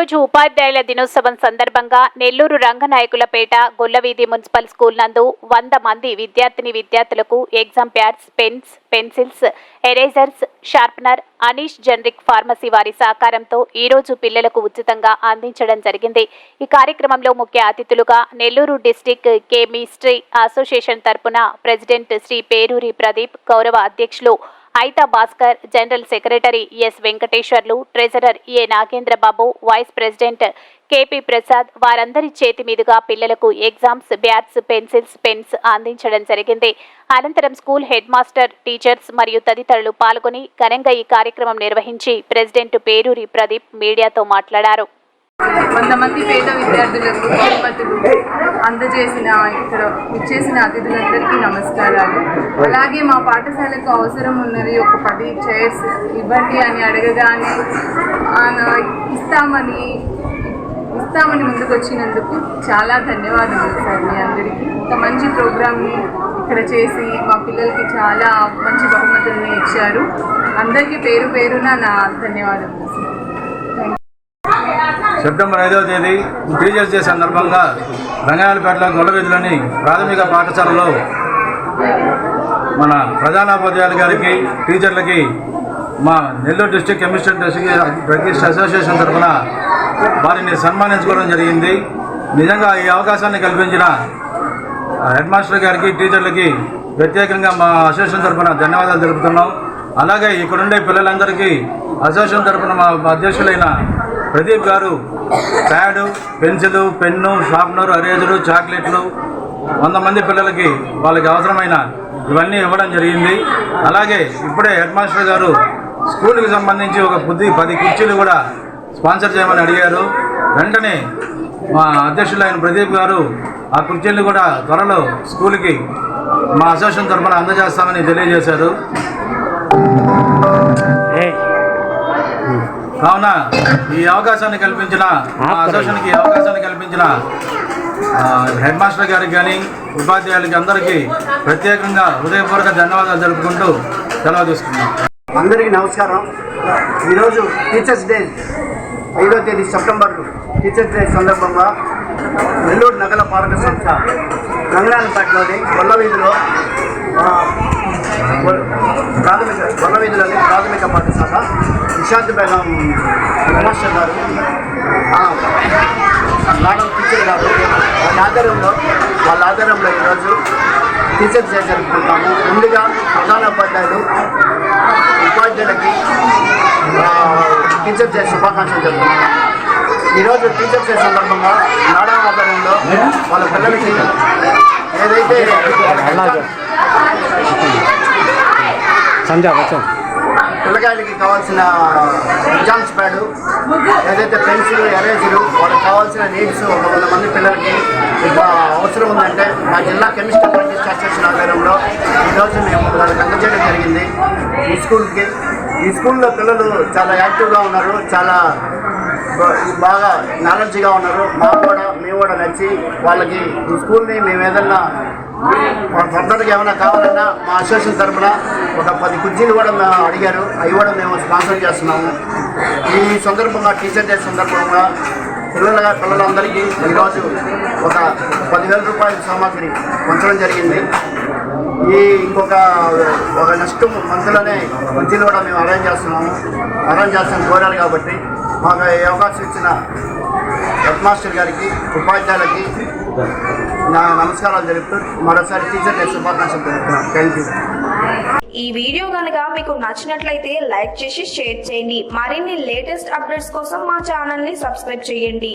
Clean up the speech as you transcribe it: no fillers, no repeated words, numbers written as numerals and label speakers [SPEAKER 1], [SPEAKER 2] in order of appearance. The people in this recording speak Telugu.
[SPEAKER 1] ఈరోజు ఉపాధ్యాయుల దినోత్సవం సందర్భంగా నెల్లూరు రంగనాయకులపేట గొల్లవీధి మున్సిపల్ స్కూల్ నందు 100 మంది విద్యార్థులకు exam pads, pens, pencils, erasers, sharpener, Anish generic pharmacy వారి సహకారంతో ఈరోజు పిల్లలకు ఉచితంగా అందించడం జరిగింది. ఈ కార్యక్రమంలో ముఖ్య అతిథులుగా నెల్లూరు డిస్టిక్ కెమిస్ట్రీ అసోసియేషన్ తరపున ప్రెసిడెంట్ శ్రీ పేరూరి ప్రదీప్, గౌరవ అధ్యక్షులు Aitha Bhaskar, general secretary S Venkateswarlu, treasurer A Nagendrababu, vice president KP Prasad వారందరి చేతి మీదుగా పిల్లలకు ఎగ్జామ్స్, బ్యాట్స్, పెన్సిల్స్, పెన్స్ అందించడం జరిగింది. అనంతరం స్కూల్ హెడ్ మాస్టర్, టీచర్స్ మరియు తదితరులు పాల్గొని ఘనంగా ఈ కార్యక్రమం నిర్వహించి ప్రెసిడెంట్ పేరూరి ప్రదీప్ మీడియాతో మాట్లాడారు.
[SPEAKER 2] 100 మంది పేద విద్యార్థులకు బహుమతులు అందజేసిన ఇక్కడ ఇచ్చేసిన అతిథులందరికీ నమస్కారాలు. అలాగే మా పాఠశాలకు అవసరం ఉన్నది ఒక 10 చైర్స్ ఇవ్వండి అని అడగగానే ఇస్తామని ముందుకు వచ్చినందుకు చాలా ధన్యవాదాలు సార్. మీ అందరికీ ఇంత మంచి ప్రోగ్రామ్ని ఇక్కడ చేసి మా పిల్లలకి చాలా మంచి బహుమతుల్ని ఇచ్చారు. అందరికీ పేరు పేరున నా ధన్యవాదాలు సార్.
[SPEAKER 3] సెప్టెంబర్ 5వ తేదీ టీచర్స్ డే సందర్భంగా రంగనాయకులపేటలో గొల్లవీధిలోని ప్రాథమిక పాఠశాలలో మన ప్రధానోపాధ్యాయుల గారికి, టీచర్లకి మా Nellore district chemistry druggist association తరఫున వారిని సన్మానించుకోవడం జరిగింది. నిజంగా ఈ అవకాశాన్ని కల్పించిన హెడ్ మాస్టర్ గారికి, టీచర్లకి ప్రత్యేకంగా మా అసోసియేషన్ తరఫున ధన్యవాదాలు తెలుపుతున్నాం. అలాగే ఇక్కడుండే పిల్లలందరికీ అసోసియేషన్ తరఫున మా అధ్యక్షులైన ప్రదీప్ గారు pad, pencil, pen, sharpener, eraser, చాక్లెట్లు 100 మంది పిల్లలకి వాళ్ళకి అవసరమైన ఇవన్నీ ఇవ్వడం జరిగింది. అలాగే ఇప్పుడే హెడ్ మాస్టర్ గారు స్కూల్కి సంబంధించి ఒక 10 కుర్చీలు కూడా స్పాన్సర్ చేయమని అడిగారు. వెంటనే మా అధ్యక్షులైన ప్రదీప్ గారు ఆ కుర్చీలను కూడా త్వరలో స్కూల్కి మా అసోసియేషన్ తరఫున అందజేస్తామని తెలియజేశారు. కావున ఈ అవకాశాన్ని కల్పించిన మా అసోసియేషన్కి హెడ్ మాస్టర్ గారికి కానీ, ఉపాధ్యాయులకి అందరికీ ప్రత్యేకంగా హృదయపూర్వక ధన్యవాదాలు జరుపుకుంటూ సెలవు తీసుకున్నాం.
[SPEAKER 4] అందరికీ నమస్కారం. ఈరోజు టీచర్స్ డే 5వ తేదీ సెప్టెంబర్ టీచర్స్ డే సందర్భంగా నెల్లూరు నగర పాలక సంస్థ రంగనాయకులపేటలోని గొల్లవీధిలోని ప్రాథమిక పాఠశాల నిశాంత్ బేగం మాస్టర్ గారు, మేడం టీచర్ గారు వాళ్ళ ఆధ్వర్యంలో ఈరోజు టీచర్స్ డే జరుపుకుంటాము. ముందుగా ప్రధానోపాధ్యాయులకి టీచర్స్ డే శుభాకాంక్షలు జరుపుతున్నాము. ఈరోజు టీచర్స్ డే సందర్భంగా మేడం ఆధ్వర్యంలో వాళ్ళ పిల్లలకి ఏదైతే పిల్లకాయలకి కావాల్సిన ఎగ్జామ్స్ ప్యాడు, ఏదైతే పెన్సిల్, ఎరేజరు, వాళ్ళకి కావాల్సిన నీడ్స్ 100 మంది పిల్లలకి ఇంకా అవసరం ఉందంటే మా జిల్లా కెమిస్ట్రీ డ్రగ్గిస్ట్ అసోసియేషన్ ఆధ్వర్యంలో ఈరోజు మేము వాళ్ళకి అందజేయడం జరిగింది. ఈ స్కూల్లో పిల్లలు చాలా యాక్టివ్గా ఉన్నారు, చాలా బాగా నాలెడ్జ్గా ఉన్నారు. మేము కూడా నచ్చి వాళ్ళకి ఈ స్కూల్ని మేము ఏదన్నా ఫర్దర్గా ఏమైనా కావాలన్నా మా అసోసియేషన్ తరఫున ఒక 10 కుర్చీలు కూడా మేము అడిగారు, అవి కూడా మేము స్పాన్సర్ చేస్తున్నాము. ఈ సందర్భంగా టీచర్ డే సందర్భంగా పిల్లలందరికీ ఈరోజు ఒక 10,000 రూపాయల సామాగ్రి పంచడం జరిగింది. ఇంకొక నెక్స్ట్ మంత్లోనే కుర్చీలు కూడా మేము అరేంజ్ చేస్తామని కోరారు. కాబట్టి మాకు ఈ అవకాశం ఇచ్చిన హెడ్ మాస్టర్ గారికి, ఉపాధ్యాయులకి నా నమస్కారాలు తెలుపుతూ మరోసారి టీచర్ డే శుభాకాంక్షలు తెలుపుతున్నాను. Thank you.
[SPEAKER 5] ఈ వీడియో కనుక మీకు నచ్చినట్లయితే లైక్ చేసి షేర్ చేయండి. మరిన్ని లేటెస్ట్ అప్డేట్స్ కోసం మా ఛానల్ని సబ్స్క్రైబ్ చేయండి.